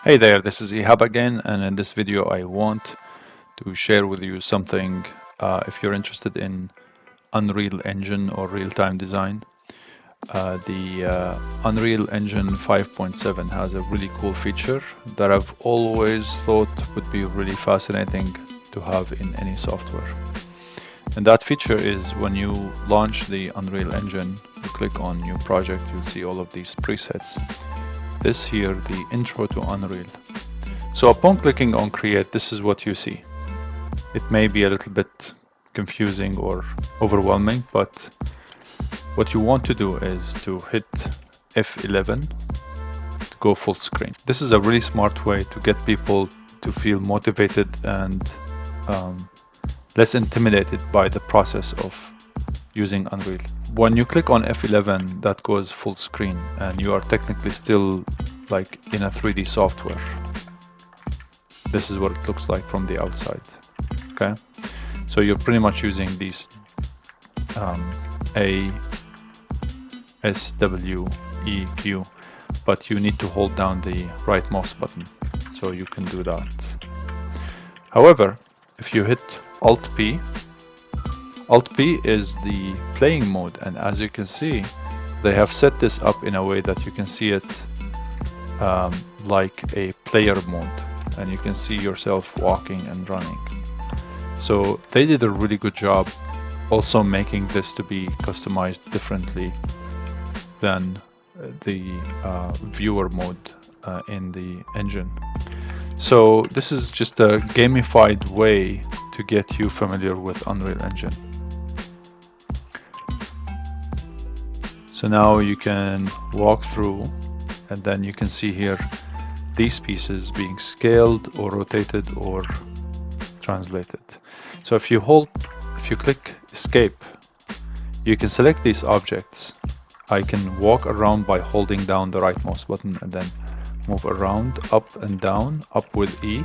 Hey there, this is Ihab again, and in this video I want to share with you something if you're interested in Unreal Engine or real-time design. The Unreal Engine 5.7 has a really cool feature that I've always thought would be really fascinating to have in any software. And that feature is when you launch the Unreal Engine, you click on New Project, you'll see all of these presets. This here, the intro to Unreal. So upon clicking on create, this is what you see. It may be a little bit confusing or overwhelming, but what you want to do is to hit F11 to go full screen. This is a really smart way to get people to feel motivated and less intimidated by the process of using Unreal. When you click on F11, that goes full screen and you are technically still like in a 3D software. This is what it looks like from the outside. Okay, so you're pretty much using these A, S, W, E, Q, but you need to hold down the right mouse button, so you can do that. However, if you hit Alt P is the playing mode, and as you can see, they have set this up in a way that you can see it like a player mode, and you can see yourself walking and running. So they did a really good job also making this to be customized differently than the viewer mode in the engine. So this is just a gamified way to get you familiar with Unreal Engine. So now you can walk through, and then you can see here these pieces being scaled or rotated or translated. So if you click escape, you can select these objects. I can walk around by holding down the right mouse button and then move around, up and down, up with E.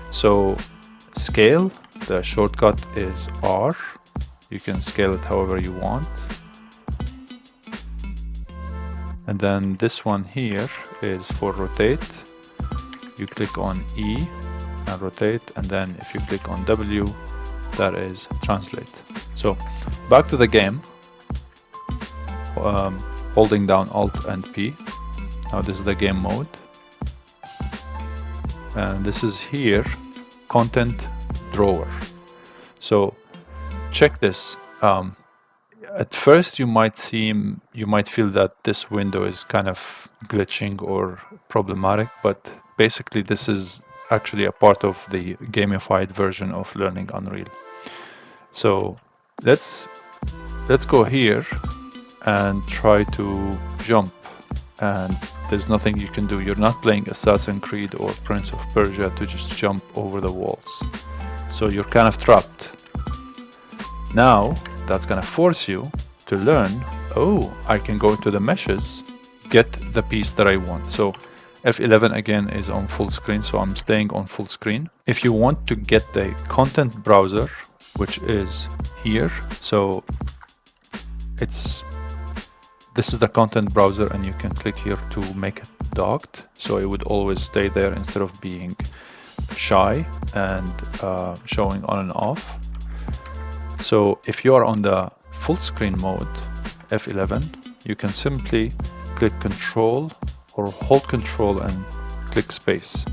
So scale, the shortcut is R. You can scale it however you want. And then this one here is for rotate. You click on E and rotate, and then if you click on W, that is translate. So back to the game, holding down Alt and P. Now this is the game mode, and this is here content drawer. So check this. At first you might feel that this window is kind of glitching or problematic, but basically this is actually a part of the gamified version of learning Unreal. So let's go here and try to jump, and there's nothing you can do. You're not playing Assassin's Creed or Prince of Persia to just jump over the walls. So you're kind of trapped. Now that's gonna force you to learn, oh, I can go into the meshes, get the piece that I want. So F11 again is on full screen, so I'm staying on full screen. If you want to get the content browser, which is here, so this is the content browser, and you can click here to make it docked, so it would always stay there instead of being shy and showing on and off. So if you are on the full screen mode, F11, you can simply click Control or hold Control and click space.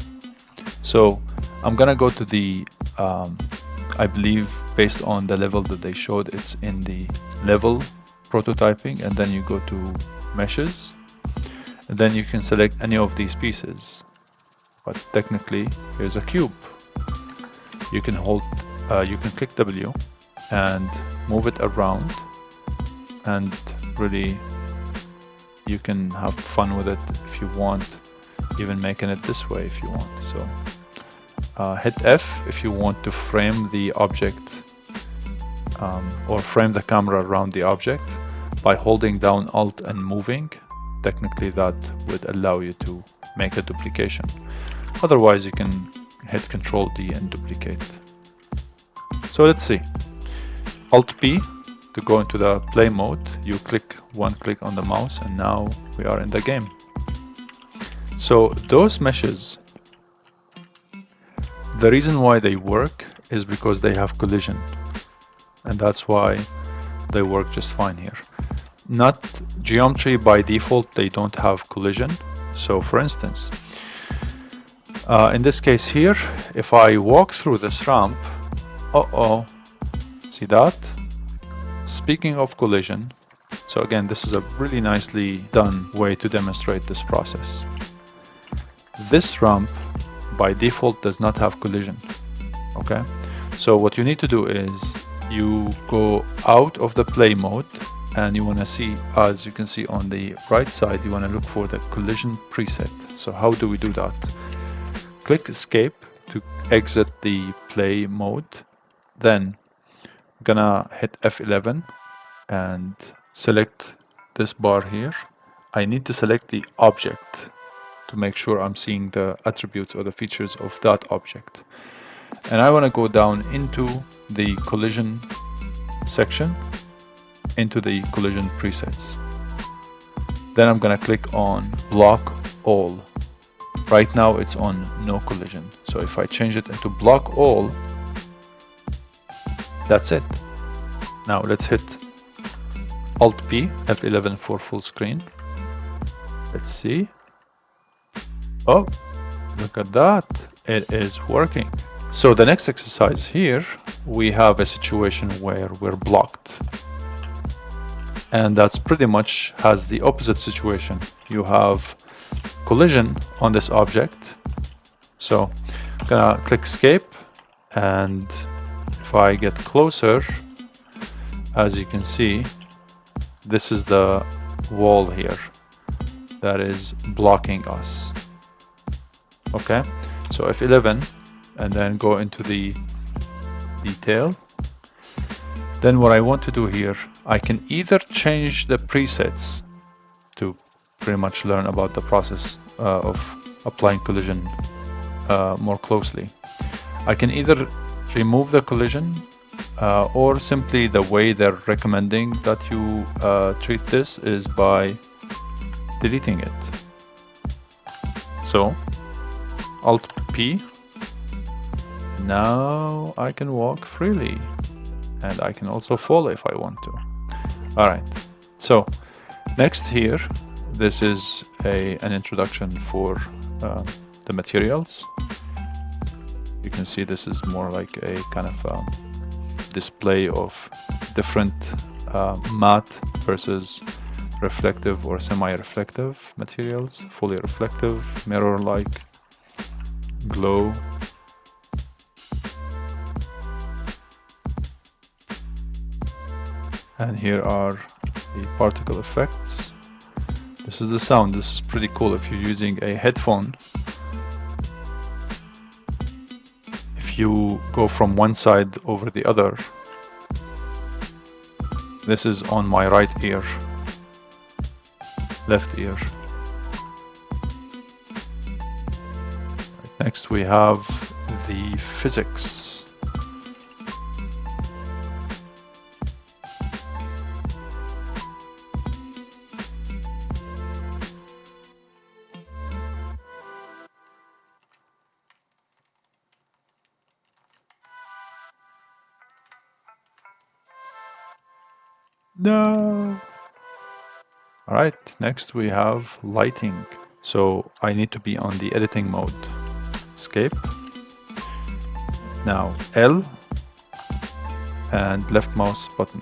So I'm gonna go to the, I believe based on the level that they showed, it's in the level prototyping, and then you go to meshes, and then you can select any of these pieces. But technically, here's a cube. You can click W and move it around, and really you can have fun with it if you want, even making it this way if you want. So hit F if you want to frame the object or frame the camera around the object by holding down Alt and moving. Technically that would allow you to make a duplication. Otherwise you can hit Control D and duplicate. So let's see. Alt P to go into the play mode. You click one click on the mouse, and now we are in the game. So those meshes The reason why they work is because they have collision, and that's why they work just fine here. Not geometry by default, they don't have collision. So for instance, in this case here, if I walk through this ramp, see that? Speaking of collision, so again, this is a really nicely done way to demonstrate this process. This ramp by default does not have collision, okay? So what you need to do is you go out of the play mode, and you want to see, as you can see on the right side, you want to look for the collision preset. So how do we do that? Click escape to exit the play mode. Then I'm gonna hit F11 and select this bar here. I need to select the object to make sure I'm seeing the attributes or the features of that object. And I want to go down into the collision section, into the collision presets. Then I'm going to click on block all. Right now it's on no collision. So if I change it into block all, that's it. Now let's hit Alt P, F11 for full screen. Let's see. Oh, look at that. It is working. So the next exercise here, we have a situation where we're blocked. And that's pretty much has the opposite situation. You have collision on this object. So I'm gonna click escape, and if I get closer, as you can see, this is the wall here that is blocking us. Okay, so F11 and then go into the detail. Then what I want to do here, I can either change the presets to pretty much learn about the process of applying collision more closely. I can either remove the collision or simply the way they're recommending that you treat this is by deleting it. So Alt P, now I can walk freely, and I can also fall if I want to. All right, so next here, this is an introduction for the materials. You can see this is more like a kind of display of different matte versus reflective or semi-reflective materials, fully reflective, mirror-like, glow. And here are the particle effects. This is the sound. This is pretty cool if you're using a headphone. If you go from one side over the other, this is on my right ear, left ear. Next we have the physics. No. All right, next we have lighting. So I need to be on the editing mode. Escape. Now L and left mouse button.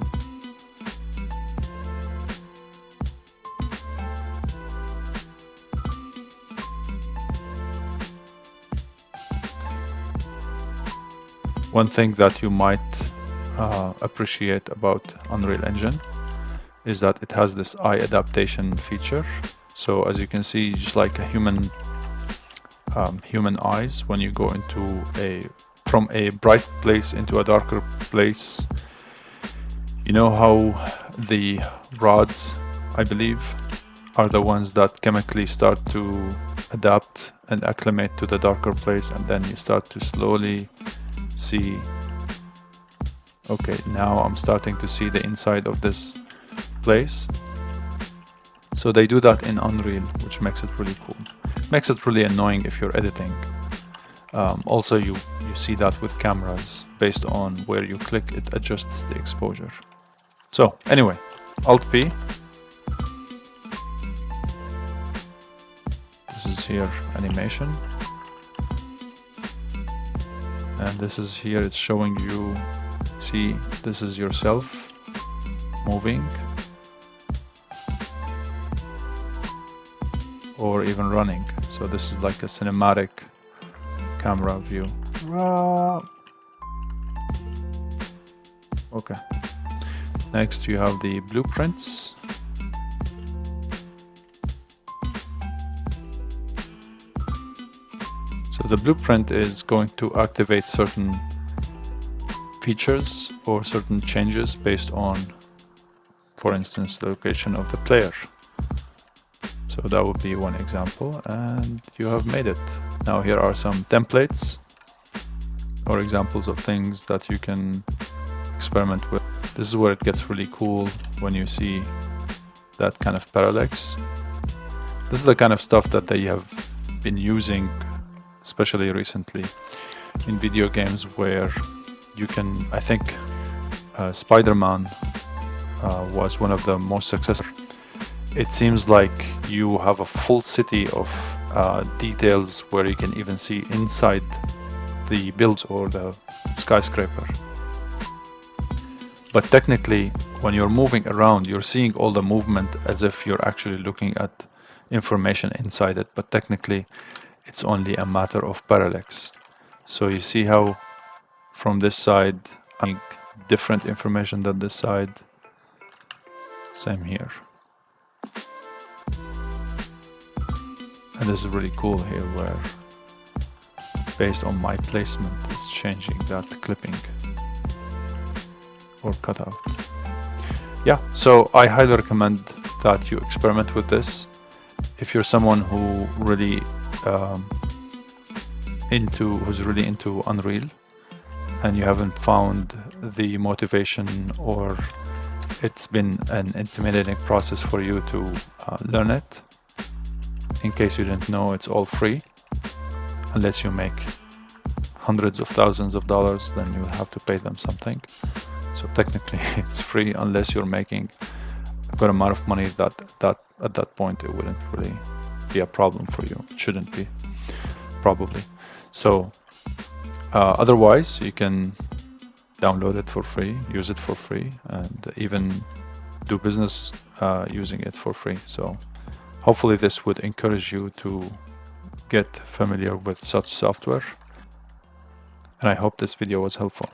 One thing that you might appreciate about Unreal Engine is that it has this eye adaptation feature. So as you can see, just like a human eyes, when you go into from a bright place into a darker place, you know how the rods, I believe, are the ones that chemically start to adapt and acclimate to the darker place, and then you start to slowly see, okay, now I'm starting to see the inside of this place. So they do that in Unreal, which makes it really cool. Makes it really annoying if you're editing. Also, you see that with cameras, based on where you click, it adjusts the exposure. So anyway, Alt P. This is here animation, and this is here, it's showing you, see, this is yourself moving or even running. So this is like a cinematic camera view. Okay. Next you have the blueprints. So the blueprint is going to activate certain features or certain changes based on, for instance, the location of the player. So that would be one example, and you have made it. Now here are some templates or examples of things that you can experiment with. This is where it gets really cool, when you see that kind of parallax. This is the kind of stuff that they have been using, especially recently, in video games, where you can, I think Spider-Man was one of the most successful. It seems like you have a full city of details where you can even see inside the builds or the skyscraper. But technically, when you're moving around, you're seeing all the movement as if you're actually looking at information inside it, but technically it's only a matter of parallax. So you see how from this side, I think different information than this side. Same here. And this is really cool here, where based on my placement is changing that clipping or cutout. Yeah, so I highly recommend that you experiment with this. If you're someone who really who's really into Unreal, and you haven't found the motivation, or it's been an intimidating process for you to learn it, in case you didn't know, it's all free. Unless you make hundreds of thousands of dollars, then you have to pay them something. So technically it's free unless you're making a good amount of money that at that point it wouldn't really be a problem for you. It shouldn't be, probably. So otherwise you can download it for free, use it for free, and even do business using it for free. So hopefully this would encourage you to get familiar with such software, and I hope this video was helpful.